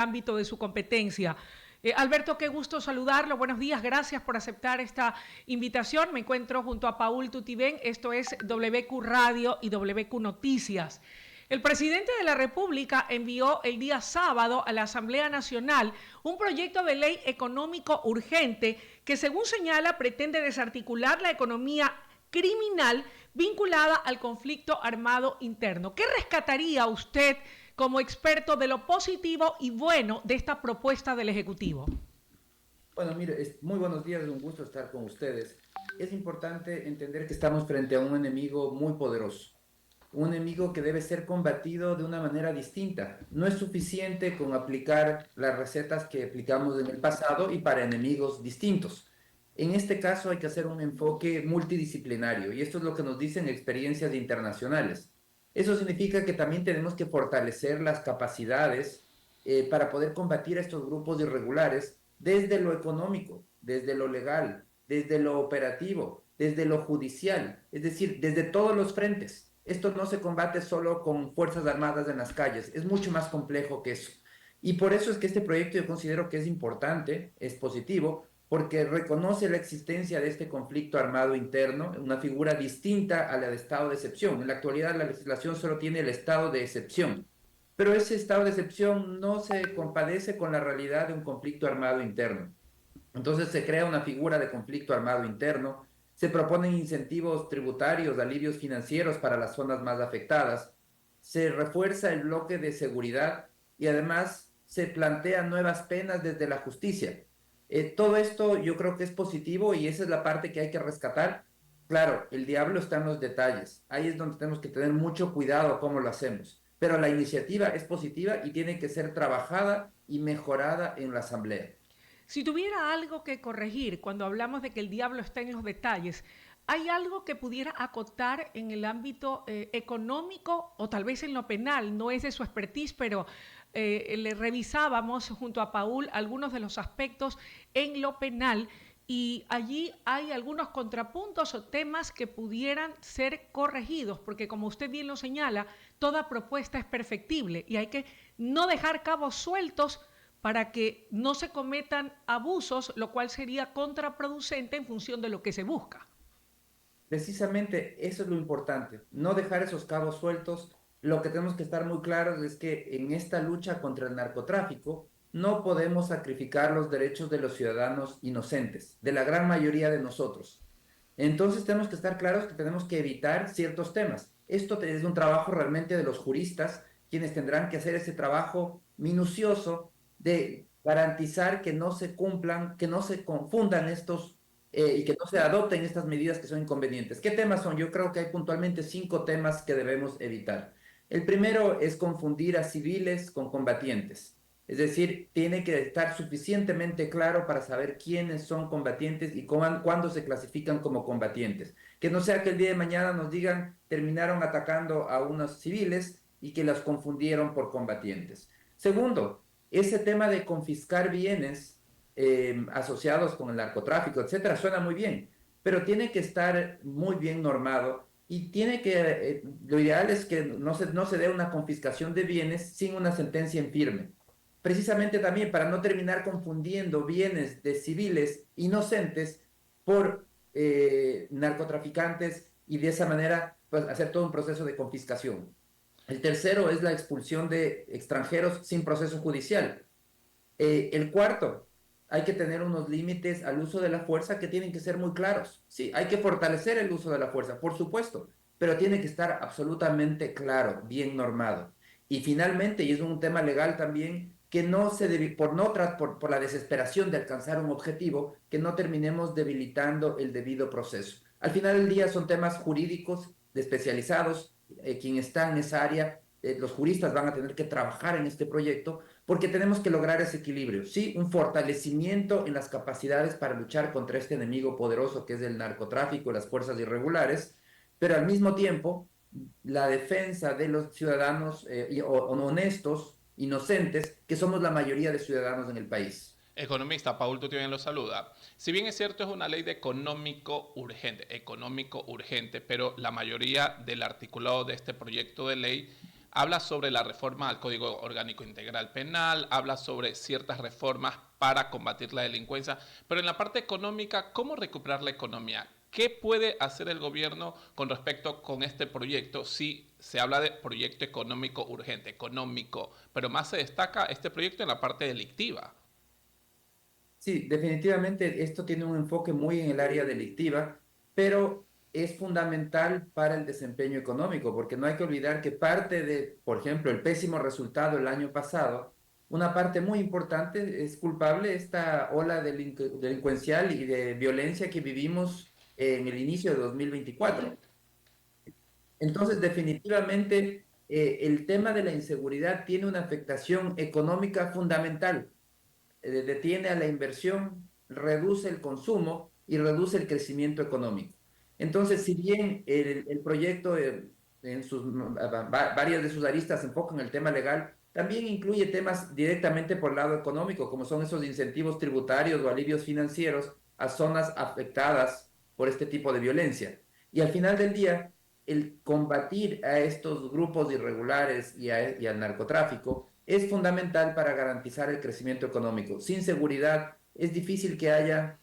ámbito de su competencia. Alberto, qué gusto saludarlo. Buenos días, gracias por aceptar esta invitación. Me encuentro junto a Paul Tutibén, esto es WQ Radio y WQ Noticias. El presidente de la República envió el día sábado a la Asamblea Nacional un proyecto de ley económico urgente que, según señala, pretende desarticular la economía criminal vinculada al conflicto armado interno. ¿Qué rescataría usted como experto de lo positivo y bueno de esta propuesta del Ejecutivo? Bueno, mire, muy buenos días, es un gusto estar con ustedes. Es importante entender que estamos frente a un enemigo muy poderoso, un enemigo que debe ser combatido de una manera distinta. No es suficiente con aplicar las recetas que aplicamos en el pasado y para enemigos distintos. En este caso hay que hacer un enfoque multidisciplinario y esto es lo que nos dicen experiencias internacionales. Eso significa que también tenemos que fortalecer las capacidades para poder combatir a estos grupos irregulares desde lo económico, desde lo legal, desde lo operativo, desde lo judicial, es decir, desde todos los frentes. Esto no se combate solo con fuerzas armadas en las calles, es mucho más complejo que eso. Y por eso es que este proyecto yo considero que es importante, es positivo, porque reconoce la existencia de este conflicto armado interno, una figura distinta a la de estado de excepción. En la actualidad la legislación solo tiene el estado de excepción, pero ese estado de excepción no se compadece con la realidad de un conflicto armado interno. Entonces se crea una figura de conflicto armado interno, se proponen incentivos tributarios, alivios financieros para las zonas más afectadas, se refuerza el bloque de seguridad y además se plantean nuevas penas desde la justicia. Todo esto yo creo que es positivo y esa es la parte que hay que rescatar. Claro, el diablo está en los detalles. Ahí es donde tenemos que tener mucho cuidado cómo lo hacemos. Pero la iniciativa es positiva y tiene que ser trabajada y mejorada en la Asamblea. Si tuviera algo que corregir cuando hablamos de que el diablo está en los detalles, ¿hay algo que pudiera acotar en el ámbito económico o tal vez en lo penal? No es de su expertise, pero le revisábamos junto a Paul algunos de los aspectos en lo penal y allí hay algunos contrapuntos o temas que pudieran ser corregidos, porque como usted bien lo señala, toda propuesta es perfectible y hay que no dejar cabos sueltos para que no se cometan abusos, lo cual sería contraproducente en función de lo que se busca. Precisamente eso es lo importante, no dejar esos cabos sueltos. Lo que tenemos que estar muy claros es que en esta lucha contra el narcotráfico no podemos sacrificar los derechos de los ciudadanos inocentes, de la gran mayoría de nosotros. Entonces tenemos que estar claros que tenemos que evitar ciertos temas. Esto es un trabajo realmente de los juristas, quienes tendrán que hacer ese trabajo minucioso de garantizar que no se cumplan, que no se confundan estos y que no se adopten estas medidas que son inconvenientes. ¿Qué temas son? Yo creo que hay puntualmente 5 temas que debemos evitar. El primero es confundir a civiles con combatientes. Es decir, tiene que estar suficientemente claro para saber quiénes son combatientes y cuándo se clasifican como combatientes. Que no sea que el día de mañana nos digan terminaron atacando a unos civiles y que los confundieron por combatientes. Segundo, ese tema de confiscar bienes asociados con el narcotráfico, etcétera, suena muy bien, pero tiene que estar muy bien normado y tiene que, lo ideal es que no se dé una confiscación de bienes sin una sentencia en firme. Precisamente también para no terminar confundiendo bienes de civiles inocentes por narcotraficantes y de esa manera pues, hacer todo un proceso de confiscación. El tercero es la expulsión de extranjeros sin proceso judicial. El cuarto, hay que tener unos límites al uso de la fuerza que tienen que ser muy claros. Sí, hay que fortalecer el uso de la fuerza, por supuesto, pero tiene que estar absolutamente claro, bien normado. Y finalmente, y es un tema legal también, que no se debe, por, no por la desesperación de alcanzar un objetivo, que no terminemos debilitando el debido proceso. Al final del día son temas jurídicos especializados, quien está en esa área, los juristas van a tener que trabajar en este proyecto porque tenemos que lograr ese equilibrio, sí, un fortalecimiento en las capacidades para luchar contra este enemigo poderoso que es el narcotráfico, las fuerzas irregulares, pero al mismo tiempo la defensa de los ciudadanos honestos, inocentes, que somos la mayoría de ciudadanos en el país. Economista, Paul Tutibén lo saluda. Si bien es cierto, es una ley de económico urgente, pero la mayoría del articulado de este proyecto de ley habla sobre la reforma al Código Orgánico Integral Penal, habla sobre ciertas reformas para combatir la delincuencia, pero en la parte económica, ¿cómo recuperar la economía? ¿Qué puede hacer el gobierno con respecto con este proyecto? Si se habla de proyecto económico urgente, económico, pero más se destaca este proyecto en la parte delictiva. Sí, definitivamente esto tiene un enfoque muy en el área delictiva, pero es fundamental para el desempeño económico, porque no hay que olvidar que parte de, por ejemplo, el pésimo resultado el año pasado, una parte muy importante es culpable esta ola delincuencial y de violencia que vivimos en el inicio de 2024. Entonces, definitivamente, el tema de la inseguridad tiene una afectación económica fundamental. Detiene a la inversión, reduce el consumo y reduce el crecimiento económico. Entonces, si bien el proyecto en varias de sus aristas se enfoca en el tema legal, también incluye temas directamente por el lado económico, como son esos incentivos tributarios o alivios financieros a zonas afectadas por este tipo de violencia. Y al final del día, el combatir a estos grupos irregulares y al narcotráfico es fundamental para garantizar el crecimiento económico. Sin seguridad es difícil que haya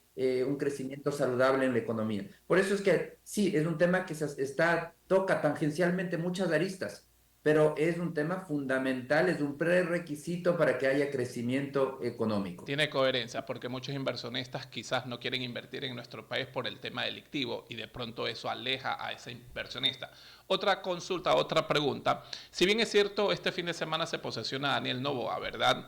un crecimiento saludable en la economía. Por eso es que sí, es un tema que toca tangencialmente muchas aristas, pero es un tema fundamental, es un prerequisito para que haya crecimiento económico. Tiene coherencia porque muchos inversionistas quizás no quieren invertir en nuestro país por el tema delictivo y de pronto eso aleja a ese inversionista. Otra consulta, otra pregunta. Si bien es cierto, este fin de semana se posesiona Daniel Noboa, ¿verdad?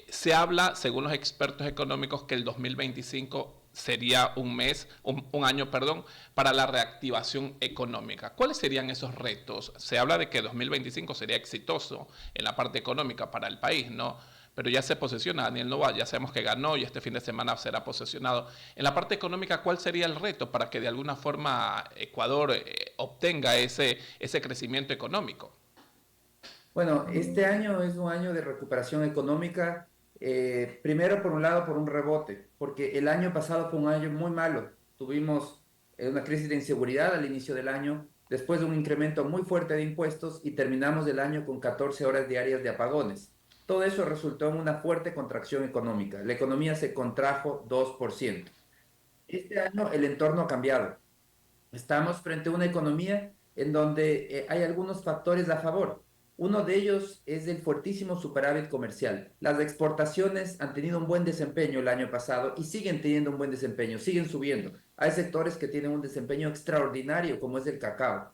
Se habla, según los expertos económicos, que el 2025 sería un año, perdón, para la reactivación económica. ¿Cuáles serían esos retos? Se habla de que 2025 sería exitoso en la parte económica para el país, ¿no? Pero ya se posesiona Daniel Noboa, ya sabemos que ganó y este fin de semana será posesionado. En la parte económica, ¿cuál sería el reto para que de alguna forma Ecuador obtenga ese crecimiento económico? Bueno, este año es un año de recuperación económica, primero por un lado por un rebote, porque el año pasado fue un año muy malo. Tuvimos una crisis de inseguridad al inicio del año, después de un incremento muy fuerte de impuestos y terminamos el año con 14 horas diarias de apagones. Todo eso resultó en una fuerte contracción económica. La economía se contrajo 2%. Este año el entorno ha cambiado. Estamos frente a una economía en donde hay algunos factores a favor. Uno de ellos es el fuertísimo superávit comercial. Las exportaciones han tenido un buen desempeño el año pasado y siguen teniendo un buen desempeño, siguen subiendo. Hay sectores que tienen un desempeño extraordinario, como es el cacao.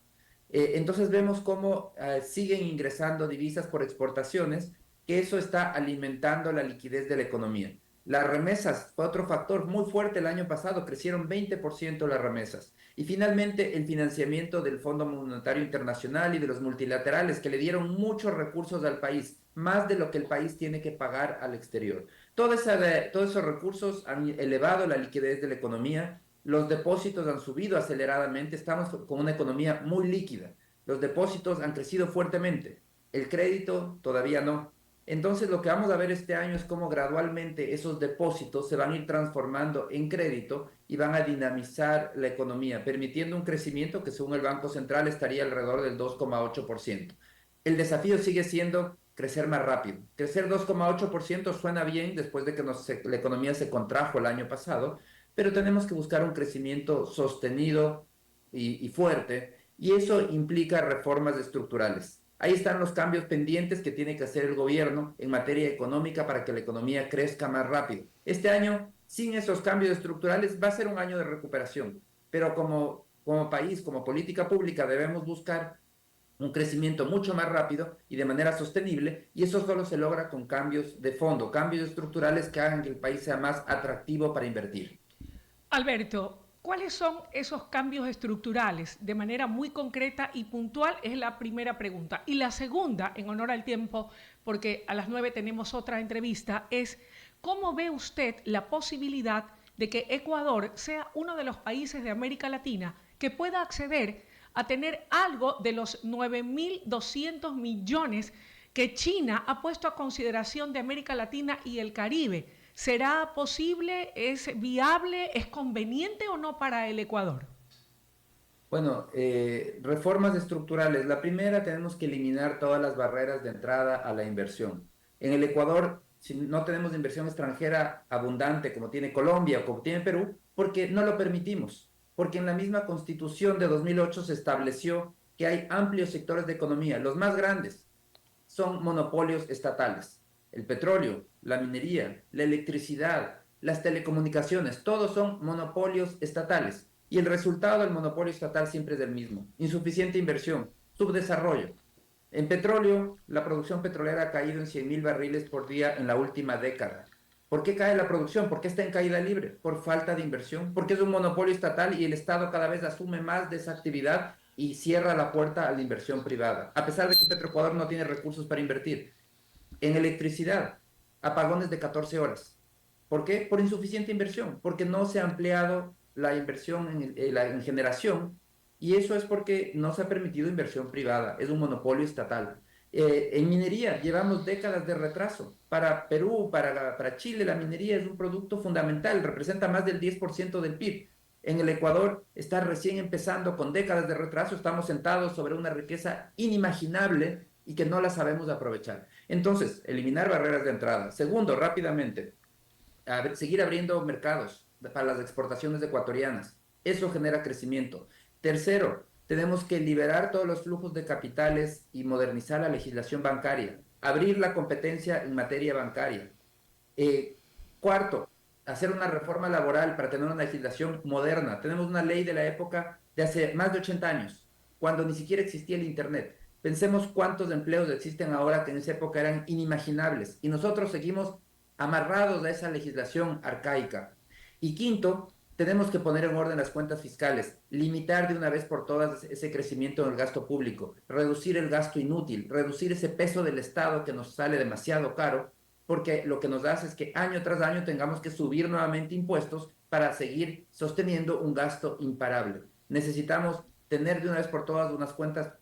Entonces vemos cómo siguen ingresando divisas por exportaciones, que eso está alimentando la liquidez de la economía. Las remesas fue otro factor muy fuerte el año pasado, crecieron 20% las remesas. Y finalmente el financiamiento del Fondo Monetario Internacional y de los multilaterales que le dieron muchos recursos al país, más de lo que el país tiene que pagar al exterior. Todos esos recursos han elevado la liquidez de la economía, los depósitos han subido aceleradamente, estamos con una economía muy líquida, los depósitos han crecido fuertemente, el crédito todavía no. Entonces lo que vamos a ver este año es cómo gradualmente esos depósitos se van a ir transformando en crédito y van a dinamizar la economía, permitiendo un crecimiento que según el Banco Central estaría alrededor del 2,8%. El desafío sigue siendo crecer más rápido. Crecer 2,8% suena bien después de que la economía se contrajo el año pasado, pero tenemos que buscar un crecimiento sostenido y fuerte, y eso implica reformas estructurales. Ahí están los cambios pendientes que tiene que hacer el gobierno en materia económica para que la economía crezca más rápido. Este año, sin esos cambios estructurales, va a ser un año de recuperación, pero como país, como política pública, debemos buscar un crecimiento mucho más rápido y de manera sostenible, y eso solo se logra con cambios de fondo, cambios estructurales que hagan que el país sea más atractivo para invertir. Alberto, ¿cuáles son esos cambios estructurales? De manera muy concreta y puntual es la primera pregunta. Y la segunda, en honor al tiempo, porque a las 9 tenemos otra entrevista, es ¿cómo ve usted la posibilidad de que Ecuador sea uno de los países de América Latina que pueda acceder a tener algo de los 9.200 millones que China ha puesto a consideración de América Latina y el Caribe? ¿Será posible? ¿Es viable? ¿Es conveniente o no para el Ecuador? Bueno, reformas estructurales. La primera, tenemos que eliminar todas las barreras de entrada a la inversión. En el Ecuador, si no tenemos inversión extranjera abundante como tiene Colombia o como tiene Perú, porque no lo permitimos. Porque en la misma Constitución de 2008 se estableció que hay amplios sectores de economía. Los más grandes son monopolios estatales. El petróleo, la minería, la electricidad, las telecomunicaciones, todos son monopolios estatales. Y el resultado del monopolio estatal siempre es el mismo: insuficiente inversión, subdesarrollo. En petróleo, la producción petrolera ha caído en 100.000 barriles por día en la última década. ¿Por qué cae la producción? ¿Por qué está en caída libre? Por falta de inversión, porque es un monopolio estatal y el Estado cada vez asume más de esa actividad y cierra la puerta a la inversión privada, a pesar de que Petroecuador no tiene recursos para invertir. En electricidad, apagones de 14 horas. ¿Por qué? Por insuficiente inversión, porque no se ha ampliado la inversión en generación, y eso es porque no se ha permitido inversión privada, es un monopolio estatal. En minería llevamos décadas de retraso. Para Perú, para Chile, la minería es un producto fundamental, representa más del 10% del PIB. En el Ecuador está recién empezando, con décadas de retraso, estamos sentados sobre una riqueza inimaginable y que no la sabemos aprovechar. Entonces, eliminar barreras de entrada. Segundo, rápidamente, seguir abriendo mercados para las exportaciones ecuatorianas. Eso genera crecimiento. Tercero, tenemos que liberar todos los flujos de capitales y modernizar la legislación bancaria, abrir la competencia en materia bancaria. Cuarto, hacer una reforma laboral para tener una legislación moderna. Tenemos una ley de la época de hace más de 80 años, cuando ni siquiera existía el Internet. Pensemos cuántos empleos existen ahora que en esa época eran inimaginables, y nosotros seguimos amarrados a esa legislación arcaica. Y quinto, tenemos que poner en orden las cuentas fiscales, limitar de una vez por todas ese crecimiento en el gasto público, reducir el gasto inútil, reducir ese peso del Estado que nos sale demasiado caro, porque lo que nos hace es que año tras año tengamos que subir nuevamente impuestos para seguir sosteniendo un gasto imparable. Necesitamos tener de una vez por todas unas cuentas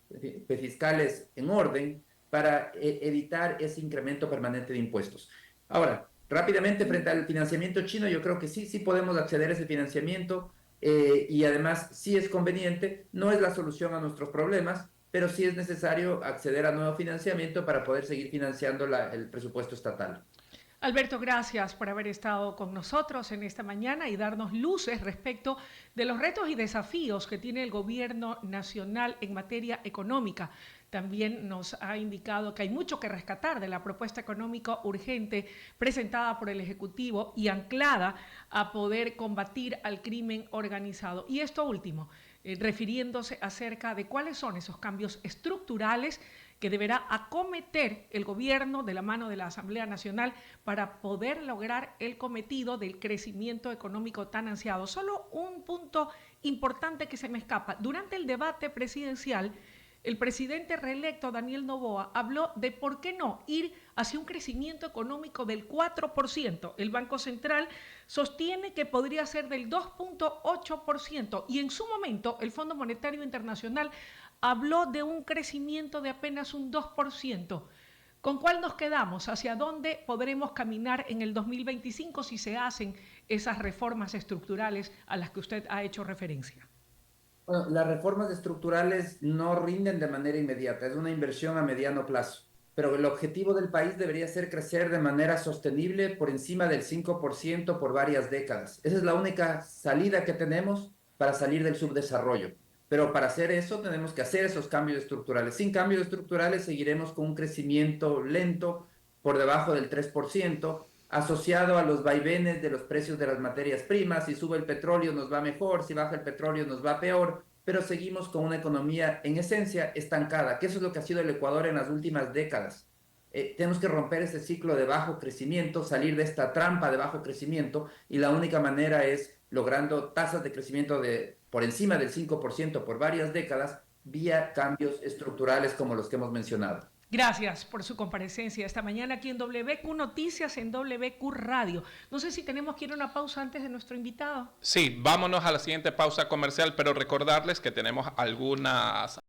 fiscales en orden para evitar ese incremento permanente de impuestos. Ahora, rápidamente, frente al financiamiento chino, yo creo que sí podemos acceder a ese financiamiento, y además sí es conveniente. No es la solución a nuestros problemas, pero sí es necesario acceder a nuevo financiamiento para poder seguir financiando el presupuesto estatal. Alberto, gracias por haber estado con nosotros en esta mañana y darnos luces respecto de los retos y desafíos que tiene el gobierno nacional en materia económica. También nos ha indicado que hay mucho que rescatar de la propuesta económica urgente presentada por el Ejecutivo y anclada a poder combatir al crimen organizado. Y esto último, refiriéndose acerca de cuáles son esos cambios estructurales que deberá acometer el gobierno de la mano de la Asamblea Nacional para poder lograr el cometido del crecimiento económico tan ansiado. Solo un punto importante que se me escapa. Durante el debate presidencial, el presidente reelecto Daniel Noboa habló de por qué no ir hacia un crecimiento económico del 4%. El Banco Central sostiene que podría ser del 2.8% y en su momento el Fondo Monetario Internacional habló de un crecimiento de apenas un 2%. ¿Con cuál nos quedamos? ¿Hacia dónde podremos caminar en el 2025 si se hacen esas reformas estructurales a las que usted ha hecho referencia? Bueno, las reformas estructurales no rinden de manera inmediata, es una inversión a mediano plazo, pero el objetivo del país debería ser crecer de manera sostenible por encima del 5% por varias décadas. Esa es la única salida que tenemos para salir del subdesarrollo. Pero para hacer eso tenemos que hacer esos cambios estructurales. Sin cambios estructurales seguiremos con un crecimiento lento por debajo del 3%, asociado a los vaivenes de los precios de las materias primas. Si sube el petróleo nos va mejor, si baja el petróleo nos va peor, pero seguimos con una economía en esencia estancada, que eso es lo que ha sido el Ecuador en las últimas décadas. Tenemos que romper ese ciclo de bajo crecimiento, salir de esta trampa de bajo crecimiento, y la única manera es logrando tasas de crecimiento por encima del 5% por varias décadas, vía cambios estructurales como los que hemos mencionado. Gracias por su comparecencia esta mañana aquí en WQ Noticias, en WQ Radio. No sé si tenemos que ir a una pausa antes de nuestro invitado. Sí, vámonos a la siguiente pausa comercial, pero recordarles que tenemos algunas